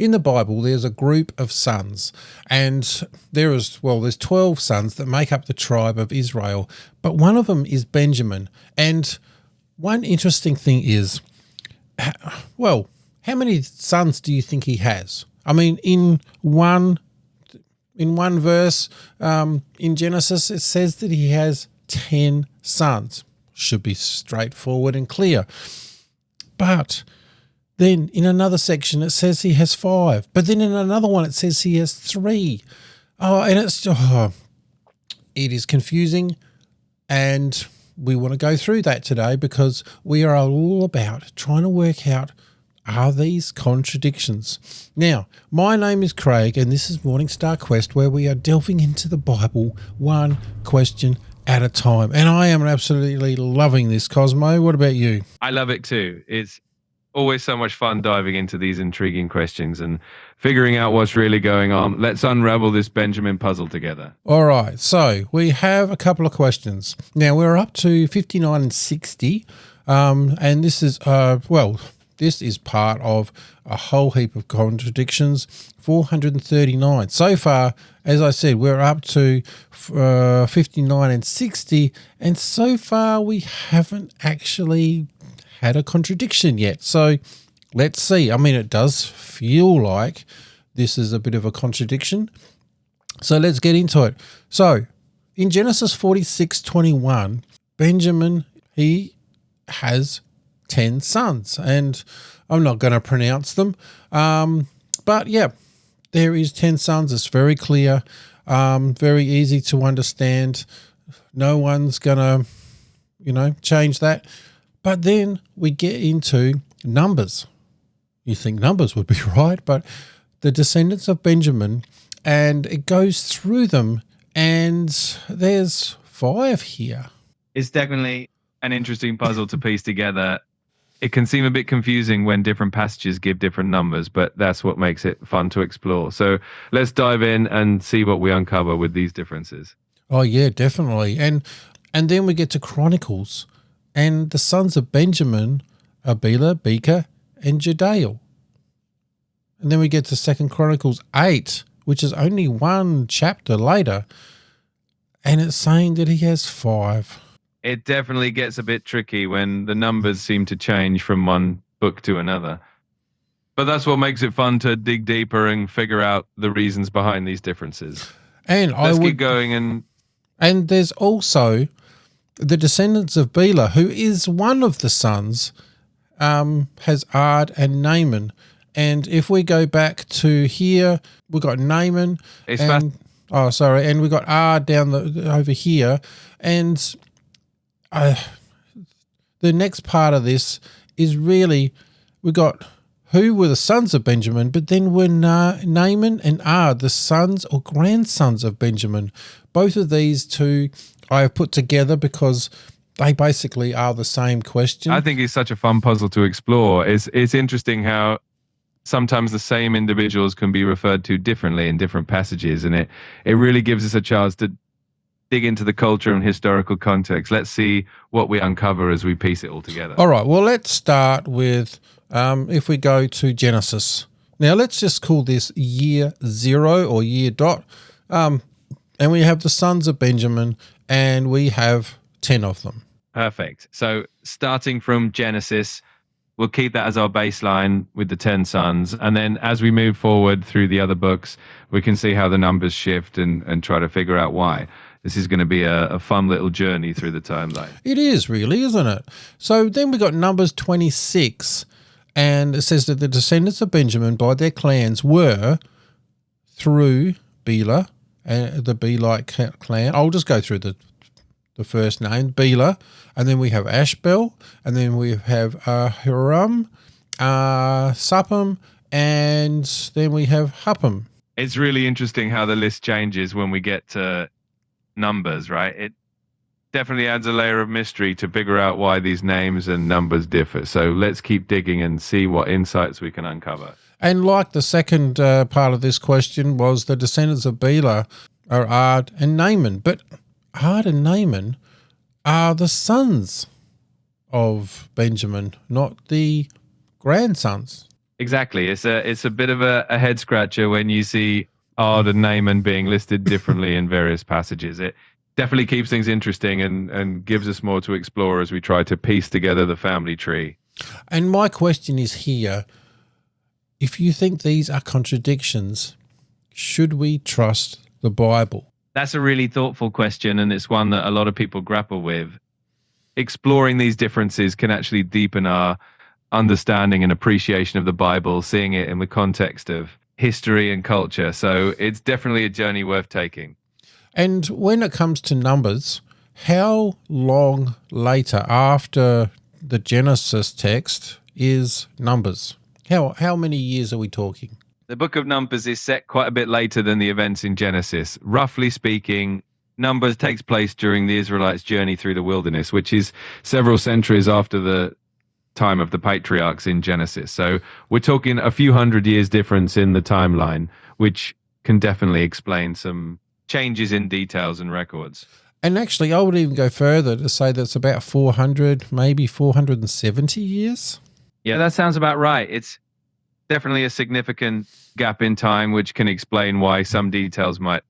in the Bible, there's a group of sons, and there's 12 sons that make up the tribe of Israel, but one of them is Benjamin. And one interesting thing is, how many sons do you think he has? I mean, in one verse in Genesis, it says that he has 10 sons. Should be straightforward and clear. But then in another section, it says he has 5. But then in another one, it says he has 3. It is confusing, and we want to go through that today because we are all about trying to work out, are these contradictions? Now, my name is Craig, and this is Morning Star Quest, where we are delving into the Bible one question at a time. And I am absolutely loving this, Cosmo. What about you? I love it too. It's always so much fun diving into these intriguing questions and figuring out what's really going on. Let's unravel this Benjamin puzzle together. All right. So we have a couple of questions. Now, we're up to 59 and 60. And this is, this is part of a whole heap of contradictions, 439. So far, as I said, we're up to 59 and 60, and so far we haven't actually had a contradiction yet. So let's see. I mean, it does feel like this is a bit of a contradiction. So let's get into it. So in Genesis 46:21, Benjamin, he has 10 sons, and I'm not going to pronounce them. But yeah, there is 10 sons. It's very clear, very easy to understand. No one's going to, change that. But then we get into numbers. You think numbers would be right, but the descendants of Benjamin, and it goes through them, and there's 5 here. It's definitely an interesting puzzle to piece together. It can seem a bit confusing when different passages give different numbers, but that's what makes it fun to explore. So let's dive in and see what we uncover with these differences. Oh, yeah, definitely. And then we get to Chronicles, and the sons of Benjamin are Bela, Becher, and Jediel. And then we get to 2 Chronicles 8, which is only one chapter later, and it's saying that he has 5. It definitely gets a bit tricky when the numbers seem to change from one book to another. But that's what makes it fun to dig deeper and figure out the reasons behind these differences. And let's keep going. And there's also the descendants of Bela, who is one of the sons, has Ard and Naaman. And if we go back to here, we've got Naaman. And we've got Ard down over here. And the next part of this is really, we got who were the sons of Benjamin, but then were Naaman and Ard the sons or grandsons of Benjamin. Both of these two I have put together because they basically are the same question. I think it's such a fun puzzle to explore. It's interesting how sometimes the same individuals can be referred to differently in different passages, and it really gives us a chance to dig into the culture and historical context. Let's see what we uncover as we piece it all together. All right, well, let's start with, if we go to Genesis. Now, let's just call this year 0 or year dot. And we have the sons of Benjamin, and we have 10 of them. Perfect. So starting from Genesis, we'll keep that as our baseline with the 10 sons. And then as we move forward through the other books, we can see how the numbers shift and try to figure out why. This is going to be a fun little journey through the timeline. It is really, isn't it? So then we got Numbers 26, and it says that the descendants of Benjamin by their clans were through Bela, the Belite clan. I'll just go through the first name, Bela, and then we have Ashbel, and then we have Hiram, Suppam, and then we have Huppam. It's really interesting how the list changes when we get to numbers, right? It definitely adds a layer of mystery to figure out why these names and numbers differ. So let's keep digging and see what insights we can uncover. And like the second part of this question was the descendants of Bela are Ard and Naaman. But Ard and Naaman are the sons of Benjamin, not the grandsons. Exactly. It's a bit of a head scratcher when you see Ard and Naaman being listed differently in various passages. It definitely keeps things interesting and gives us more to explore as we try to piece together the family tree. And my question is here, if you think these are contradictions, should we trust the Bible? That's a really thoughtful question, and it's one that a lot of people grapple with. Exploring these differences can actually deepen our understanding and appreciation of the Bible, seeing it in the context of history and culture. So it's definitely a journey worth taking. And when it comes to Numbers, how long later after the Genesis text is Numbers? How many years are we talking? The book of Numbers is set quite a bit later than the events in Genesis. Roughly speaking, Numbers takes place during the Israelites' journey through the wilderness, which is several centuries after the time of the patriarchs in Genesis. So we're talking a few hundred years difference in the timeline, which can definitely explain some changes in details and records. And actually, I would even go further to say that's about 400, maybe 470 years. Yeah, that sounds about right. It's definitely a significant gap in time, which can explain why some details might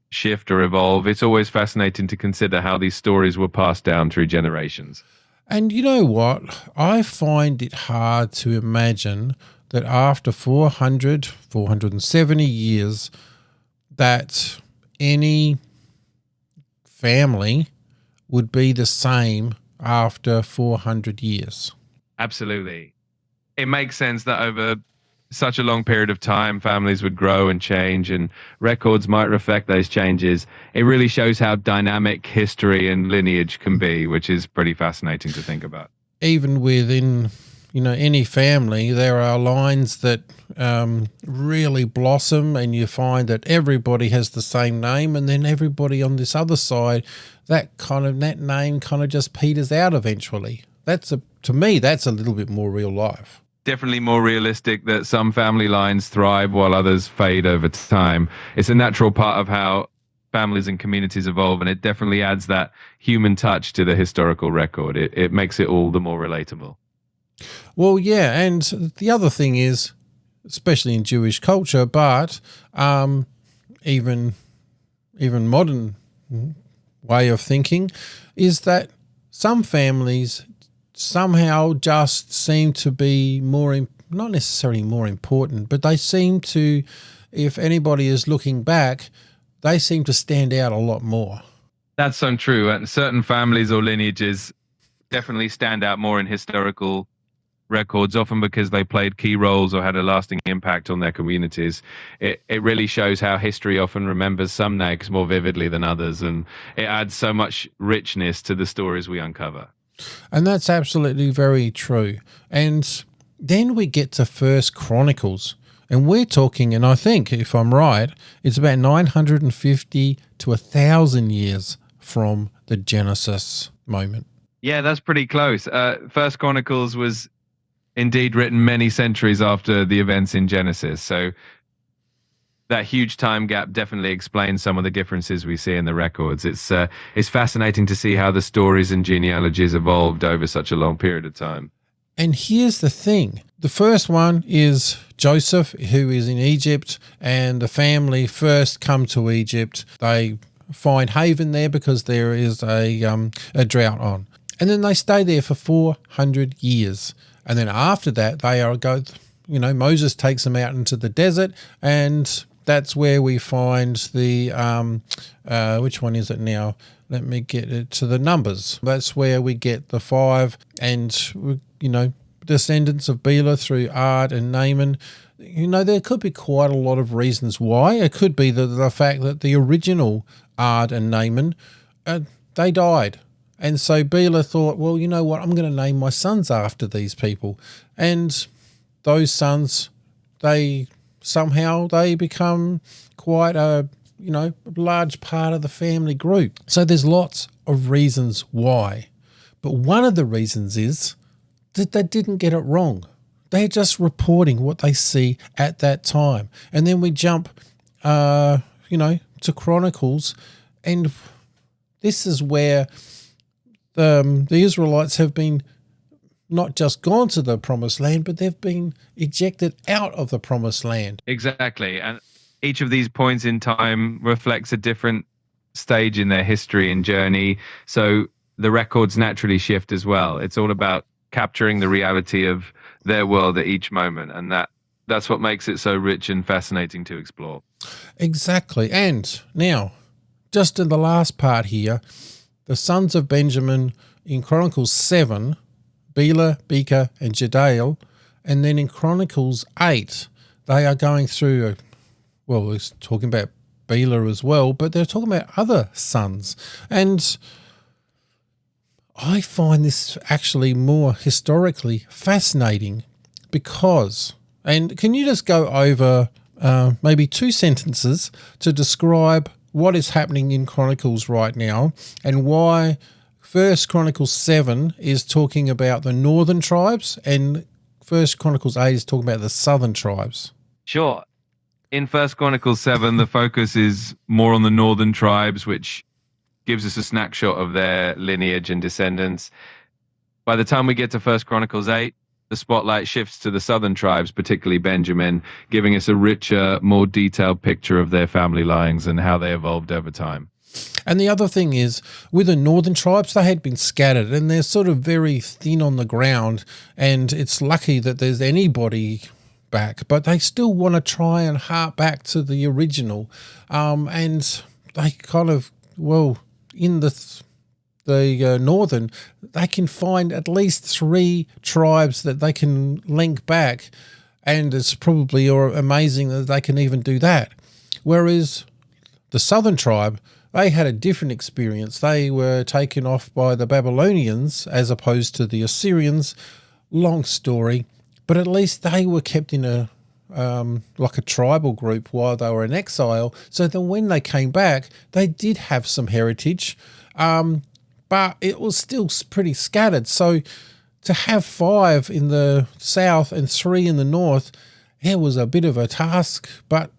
shift or evolve. It's always fascinating to consider how these stories were passed down through generations. And you know what? I find it hard to imagine that after 400, 470 years, that any family would be the same after 400 years. Absolutely. It makes sense that over such a long period of time, families would grow and change, and records might reflect those changes. It really shows how dynamic history and lineage can be, which is pretty fascinating to think about. Even within, any family, there are lines that really blossom, and you find that everybody has the same name, and then everybody on this other side, that name kind of just peters out eventually. To me, that's a little bit more real life. Definitely more realistic that some family lines thrive while others fade over time. It's a natural part of how families and communities evolve, and it definitely adds that human touch to the historical record. It makes it all the more relatable. Well, yeah, and the other thing is, especially in Jewish culture, but even modern way of thinking, is that some families somehow just seem to be not necessarily more important, but they seem to, if anybody is looking back, they seem to stand out a lot more. That's so true. And certain families or lineages definitely stand out more in historical records, often because they played key roles or had a lasting impact on their communities. It really shows how history often remembers some names more vividly than others, and it adds so much richness to the stories we uncover. And that's absolutely very true. And then we get to First Chronicles, and we're talking, and I think, if I'm right, it's about 950 to 1,000 years from the Genesis moment. Yeah, that's pretty close. First Chronicles was indeed written many centuries after the events in Genesis. So that huge time gap definitely explains some of the differences we see in the records. It's fascinating to see how the stories and genealogies evolved over such a long period of time. And here's the thing. The first one is Joseph, who is in Egypt, and the family first come to Egypt. They find haven there because there is a drought on. And then they stay there for 400 years. And then after that, Moses takes them out into the desert, and that's where we find the, which one is it now? Let me get it to the Numbers. That's where we get the 5 and, descendants of Bela through Ard and Naaman. There could be quite a lot of reasons why. It could be the fact that the original Ard and Naaman, they died. And so Bela thought, well, you know what, I'm going to name my sons after these people. And those sons, they become quite a large part of the family group. So there's lots of reasons why. But one of the reasons is that they didn't get it wrong. They're just reporting what they see at that time. And then we jump, to Chronicles, and this is where the Israelites have been not just gone to the promised land, but they've been ejected out of the promised land. Exactly. And each of these points in time reflects a different stage in their history and journey. So the records naturally shift as well. It's all about capturing the reality of their world at each moment. And that's what makes it so rich and fascinating to explore. Exactly. And now, just in the last part here, the sons of Benjamin in Chronicles 7, Bela, Becher, and Jediel, and then in Chronicles 8, they are going through, we're talking about Bela as well, but they're talking about other sons. And I find this actually more historically fascinating because, and can you just go over maybe 2 sentences to describe what is happening in Chronicles right now and why First Chronicles 7 is talking about the northern tribes and First Chronicles 8 is talking about the southern tribes? Sure. In First Chronicles 7, the focus is more on the northern tribes, which gives us a snapshot of their lineage and descendants. By the time we get to First Chronicles 8, the spotlight shifts to the southern tribes, particularly Benjamin, giving us a richer, more detailed picture of their family lines and how they evolved over time. And the other thing is, with the northern tribes, they had been scattered and they're sort of very thin on the ground, and it's lucky that there's anybody back, but they still want to try and hark back to the original. And they kind of, in the northern, they can find at least 3 tribes that they can link back, and it's probably amazing that they can even do that. Whereas the southern tribe, they had a different experience. They were taken off by the Babylonians as opposed to the Assyrians. Long story, but at least they were kept in a like a tribal group while they were in exile, so that when they came back, they did have some heritage, but it was still pretty scattered. So to have 5 in the south and 3 in the north, it was a bit of a task, but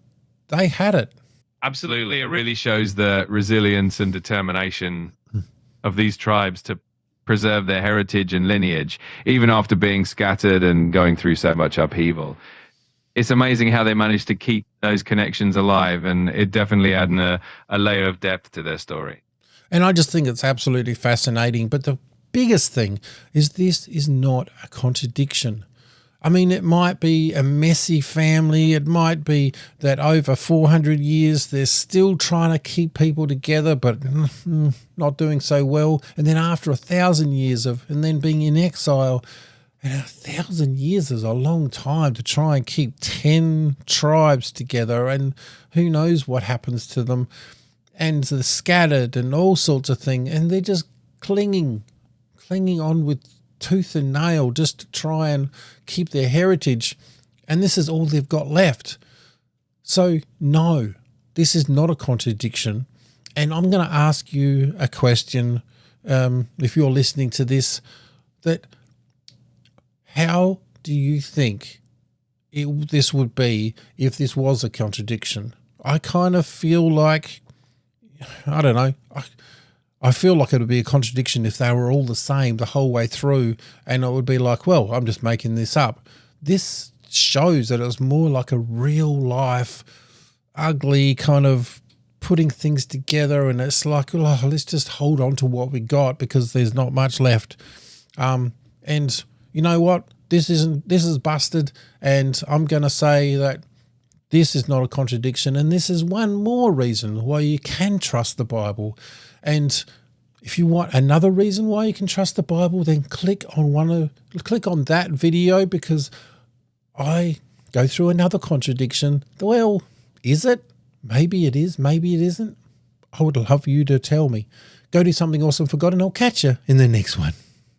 they had it. Absolutely. It really shows the resilience and determination of these tribes to preserve their heritage and lineage, even after being scattered and going through so much upheaval. It's amazing how they managed to keep those connections alive, and it definitely added a layer of depth to their story. And I just think it's absolutely fascinating. But the biggest thing is this is not a contradiction. I mean, it might be a messy family. It might be that over 400 years, they're still trying to keep people together, but not doing so well. And then after 1,000 years and then being in exile, and 1,000 years is a long time to try and keep 10 tribes together, and who knows what happens to them. And they're scattered and all sorts of things, and they're just clinging on with tooth and nail just to try and keep their heritage, and this is all they've got left. So no, this is not a contradiction. And I'm going to ask you a question, if you're listening to this, that how do you think this would be if this was a contradiction? I kind of feel like, I don't know, I feel like it would be a contradiction if they were all the same the whole way through, and it would be like, well, I'm just making this up. This shows that it was more like a real life, ugly kind of putting things together, and it's like, oh, let's just hold on to what we got because there's not much left. And you know what? This is busted, and I'm going to say that this is not a contradiction, and this is one more reason why you can trust the Bible. And if you want another reason why you can trust the Bible, then click on that video, because I go through another contradiction. Well, is it? Maybe it is, maybe it isn't. I would love you to tell me. Go do something awesome for God, and I'll catch you in the next one.